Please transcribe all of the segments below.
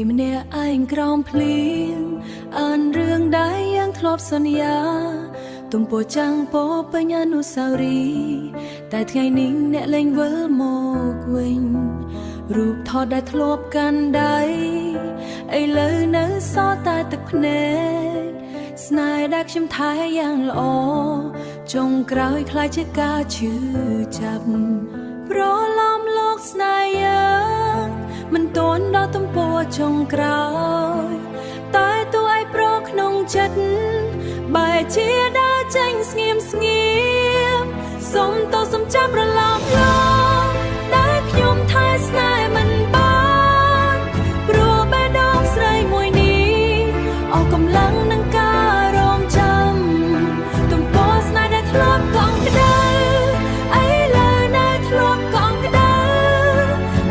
ម្នាក់ឯងក្រោមភ្លៀងអានរឿងដែរយ៉ាងធ្លាប់សន្យាទំពោះចាំងពោពេញអនុស្សាវរីយ៍តែថ្ងៃនេះអ្នកលែងវិលមកវិញរូបថតដែលធ្លាប់កាន់ដៃឥឡូវនៅសល់តែទឹកភ្នែកស្នេហ៍ដែលខ្ញុំថែយ៉ាងល្អចុងក្រោយខ្លាចជាការឈឺចាប់ប្រឡំលោកស្នេហ៍យើងមិនទាន់ដល់ទំព័រចុងក្រោយតែទូឯប្រក្នុងចិត្តបែរជាដើរចេញស្ងៀមស្ងៀមសុំតសំចាប់ប្រឡំលោកដែលខ្ញុំថែស្នេហ៍មិនបានព្រោះបេះដូងស្រីមួយនេះអស់កម្លាំងនឹងការរងចាំទំព័រស្នេហ៍ដែលធ្លាប់កង់ក្ដៅឥឡូវនៅធ្លាប់កង់ក្ដៅ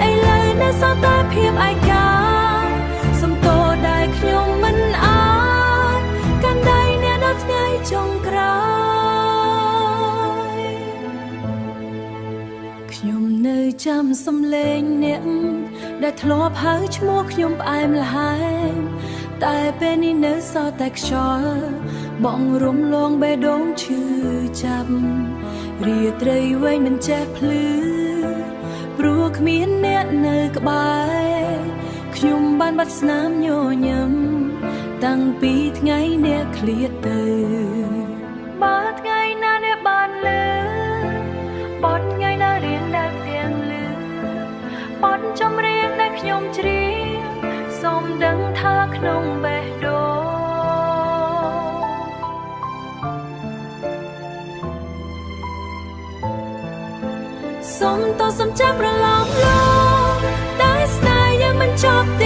ឥឡូវនៅសល់តែភាពឯកាសំទោដែលខ្ញុំមិនអាចកាន់ដៃអ្នកដល់ថ្ងៃចុងក្រោយខ្ញុំនៅចាំសំឡេងអ្នកដែលធ្លាប់ហៅឈ្មោះខ្ញុំផ្អែមល្ហែមតែពេលនេះនៅសល់តែខ្យល់បងរំលងបេះដូងឈឺចាប់រាត្រីវែងមិនចេះភ្លឺព្រោះគ្មានអ្នកនៅក្បែរខ្ញុំបានបាត់ស្នាមញញឹមតាំងពីថ្ងៃអ្នកឃ្លាតទៅបើថ្ងៃណាអ្នកបានលើបទថ្ងៃណារៀងដែលទាំងលឺបទចម្រៀងដែលខ្ញុំច្រៀងសូមដឹងថាក្នុងបេះដូងសូមតសំចាប់ប្រឡំលោកតែស្នេហ៍ยังមិនចប់ទេ